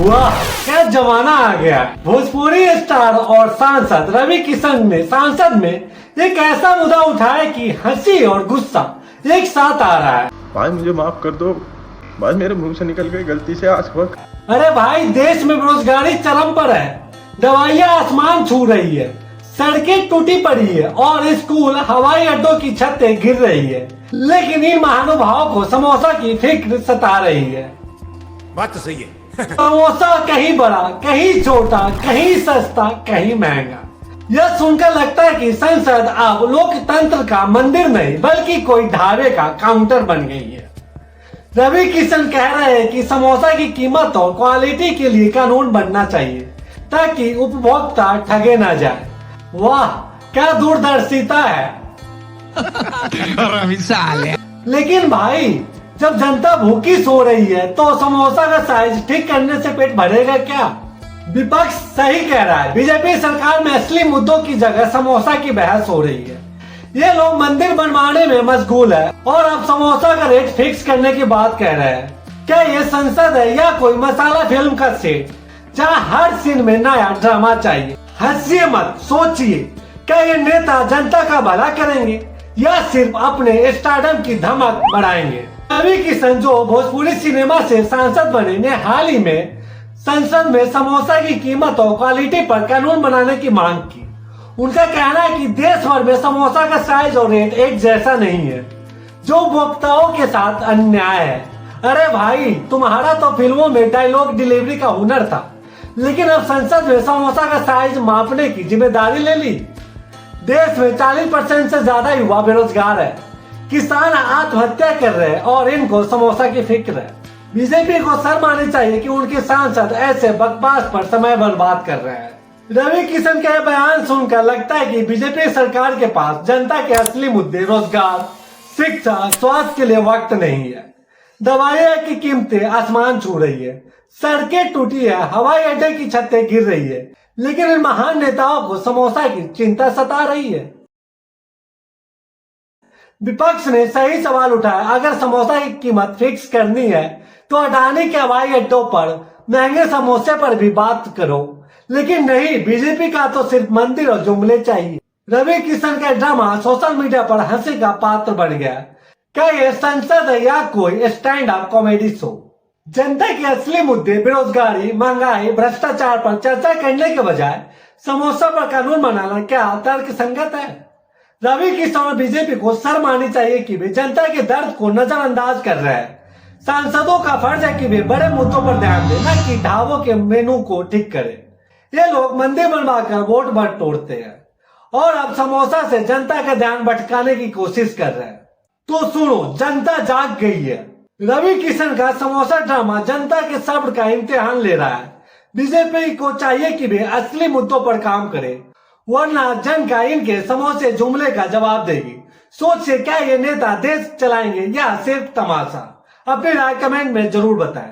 वाह, क्या जमाना आ गया। भोजपुरी स्टार और सांसद रवि किशन ने सांसद में एक ऐसा मुद्दा उठाया कि हंसी और गुस्सा एक साथ आ रहा है। भाई मुझे माफ कर दो भाई, मेरे मुंह से निकल गई गलती से आज वक्त। अरे भाई, देश में बेरोजगारी चरम पर है, दवाइयाँ आसमान छू रही है, सड़कें टूटी पड़ी है और स्कूल हवाई अड्डों की छतें गिर रही है, लेकिन इन महानुभावों को समोसा की फिक्र सता रही है। बात तो सही है। समोसा कहीं बड़ा, कहीं छोटा, कहीं सस्ता, कहीं महंगा। यह सुनकर लगता है कि संसद अब लोकतंत्र का मंदिर नहीं बल्कि कोई ढाबे का काउंटर बन गई है। रवि किशन कह रहे हैं कि समोसा की कीमत और क्वालिटी के लिए कानून बनना चाहिए ताकि उपभोक्ता ठगे ना जाए। वाह, क्या दूरदर्शिता है। लेकिन भाई, जब जनता भूखी सो रही है तो समोसा का साइज ठीक करने से पेट भरेगा क्या? विपक्ष सही कह रहा है। बीजेपी सरकार में असली मुद्दों की जगह समोसा की बहस हो रही है। ये लोग मंदिर बनवाने में मशगूल है और अब समोसा का रेट फिक्स करने की बात कह रहे हैं। क्या ये संसद है या कोई मसाला फिल्म का सेट जहाँ हर सीन में नया ड्रामा चाहिए? हंसिए मत, सोचिए, क्या ये नेता जनता का भला करेंगे या सिर्फ अपने स्टारडम की धमक बढ़ाएंगे? रवि किशन, जो भोजपुरी सिनेमा से सांसद बने, ने हाल ही में संसद में समोसा की कीमत और क्वालिटी पर कानून बनाने की मांग की। उनका कहना है कि देश भर में समोसा का साइज और रेट एक जैसा नहीं है, जो उपभोक्ताओं के साथ अन्याय है। अरे भाई, तुम्हारा तो फिल्मों में डायलॉग डिलीवरी का हुनर था, लेकिन अब संसद में समोसा का साइज मापने की जिम्मेदारी ले ली। देश में 40% से ज्यादा युवा बेरोजगार है, किसान आत्महत्या कर रहे हैं और इनको समोसा की फिक्र है। बीजेपी को शर्म आनी चाहिए कि उनके सांसद ऐसे बकवास पर समय बर्बाद कर रहे हैं। रवि किशन का बयान सुनकर लगता है कि बीजेपी सरकार के पास जनता के असली मुद्दे रोजगार, शिक्षा, स्वास्थ्य के लिए वक्त नहीं है। दवाइयाँ की कीमतें आसमान छू रही है, सड़कें टूटी है, हवाई अड्डे की छतें गिर रही है, लेकिन इन महान नेताओं को समोसा की चिंता सता रही है। विपक्ष ने सही सवाल उठाया। अगर समोसा की कीमत फिक्स करनी है तो अडानी के हवाई अड्डों पर महंगे समोसे पर भी बात करो, लेकिन नहीं, बीजेपी का तो सिर्फ मंदिर और जुमले चाहिए। रवि किशन का ड्रामा सोशल मीडिया पर हंसी का पात्र बन गया। क्या ये संसद है या कोई स्टैंड अप कॉमेडी शो? जनता के असली मुद्दे बेरोजगारी, महंगाई, भ्रष्टाचार पर चर्चा करने के बजाय समोसा पर कानून बनाना क्या तर्क संगत है? रवि किशन और बीजेपी को शर्म आनी चाहिए कि वे जनता के दर्द को नजरअंदाज कर रहे हैं। सांसदों का फर्ज है कि वे बड़े मुद्दों पर ध्यान दें, न कि ढाबों के मेनू को ठीक करें। ये लोग मंदिर बनवाकर वोट बटोरते हैं और अब समोसा से जनता का ध्यान भटकाने की कोशिश कर रहे हैं। तो सुनो, जनता जाग गई है। रवि किशन का समोसा ड्रामा जनता के सब्र का इम्तिहान ले रहा है। बीजेपी को चाहिए कि वे असली मुद्दों पर काम करे, वरना जनता इनके समोसे जुमले का जवाब देगी। सोचिए, क्या ये नेता देश चलाएंगे या सिर्फ तमाशा? अपनी राय कमेंट में जरूर बताएं।